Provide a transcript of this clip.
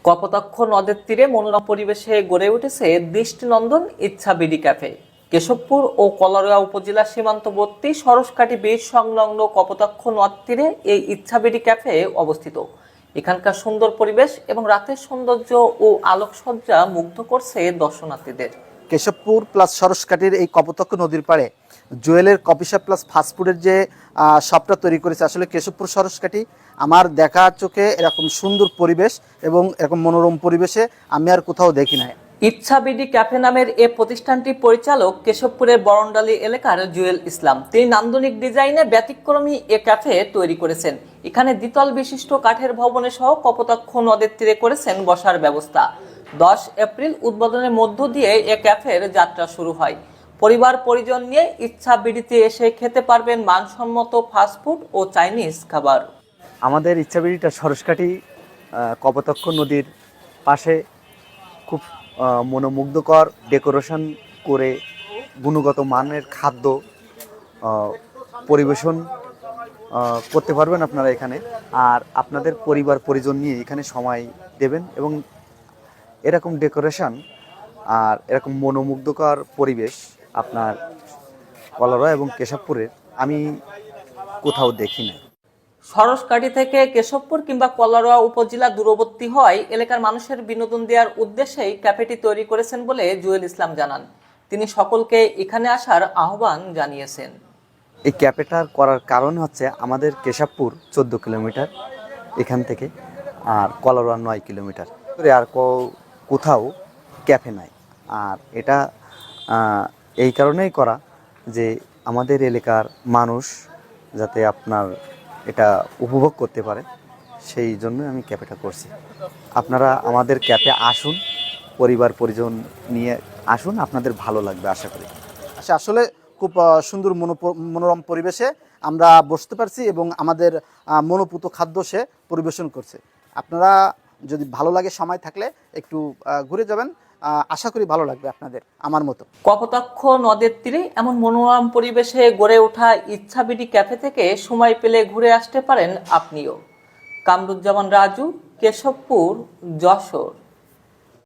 কপোতাক্ষ নদের তীরে মনোরম পরিবেশে গড়ে উঠেছে দৃষ্টিনন্দন ইচ্ছাবিডি ক্যাফে। কেশবপুর ও কলারোয়া উপজেলা সীমান্তবর্তী সরসকাঠি ব্রিজ সংলগ্ন কপোতাক্ষ নদ তীরে এই ইচ্ছাবিডি ক্যাফে অবস্থিত। এখানকার সুন্দর পরিবেশ এবং রাতের সৌন্দর্য ও আলোকসজ্জা মুগ্ধ করছে দর্শনার্থীদের। কেশবপুর প্লাস সরসকাঠির এই কপোতাক্ষ নদীর পাড়ে জুয়েলের কফি শপ প্লাস ফাস্টফুডের যে শপটা তৈরি করেছে, আসলে কেশবপুর সরসকাঠি আমার দেখা চোখে এরকম সুন্দর পরিবেশ এবং এরকম মনোরম পরিবেশে আমি আর কোথাও দেখি না। ইচ্ছাবিডি ক্যাফে নামের এ প্রতিষ্ঠানটির পরিচালক কেশবপুরের বরণডালি এলাকার জুয়েল ইসলাম। তিনি নান্দনিক ডিজাইনে ব্যতিক্রমী এ ক্যাফে তৈরি করেছেন। এখানে দ্বিতল বিশিষ্ট কাঠের ভবনে সহ কপোতাক্ষ নদের তীরে করেছেন বসার ব্যবস্থা। 10 এপ্রিল উদ্বোধনের মধ্য দিয়ে এ ক্যাফের যাত্রা শুরু হয়। পরিবার পরিজন নিয়ে ইচ্ছাবিডিতে এসে খেতে পারবেন মানসম্মত ফাস্টফুড ও চাইনিজ খাবার। আমাদের ইচ্ছাবিডিটা সরসকাঠি কপোতাক্ষ নদীর পাশে খুব মনোমুগ্ধকর ডেকোরেশন করে গুণগত মানের খাদ্য পরিবেশন করতে পারবেন আপনারা এখানে। আর আপনাদের পরিবার পরিজন নিয়ে এখানে সময় দেবেন এবং এরকম ডেকোরেশন আর এরকম মনোমুগ্ধকর পরিবেশ আপনার কলারোয়া এবং কেশবপুরের আমি কোথাও দেখি না। সরসকাঠি থেকে কেশবপুর কিংবা কলারোয়া উপজেলা দূরবর্তী হয় এলাকার মানুষের বিনোদন দেওয়ার উদ্দেশ্যেই ক্যাফেটি তৈরি করেছেন বলে জুয়েল ইসলাম জানান। তিনি সকলকে এখানে আসার আহ্বান জানিয়েছেন। এই ক্যাফেটা করার কারণ হচ্ছে আমাদের কেশবপুর 14 কিলোমিটার এখান থেকে, আর কলারোয়া 9 কিলোমিটার। আর কোথাও ক্যাফে নাই। আর এটা এই কারণেই করা যে আমাদের এলাকার মানুষ যাতে আপনার এটা উপভোগ করতে পারে, সেই জন্য আমি ক্যাফেটা করছি। আপনারা আমাদের ক্যাফে আসুন, পরিবার পরিজন নিয়ে আসুন, আপনাদের ভালো লাগবে আশা করি। আসলে খুব সুন্দর মনোরম পরিবেশে আমরা বসতে পারছি এবং আমাদের মনোপুত খাদ্য সে পরিবেশন করছে। আপনারা যদি ভালো লাগে, সময় থাকলে একটু ঘুরে যাবেন, আশা করি ভালো লাগবে আপনাদের আমার মতো। কপোতাক্ষ নদের তীরে এমন মনোরম পরিবেশে গড়ে ওঠা ইচ্ছাবিডি ক্যাফে থেকে সময় পেলে ঘুরে আসতে পারেন আপনিও। কামরুজ্জামান রাজু, কেশবপুর, যশোর।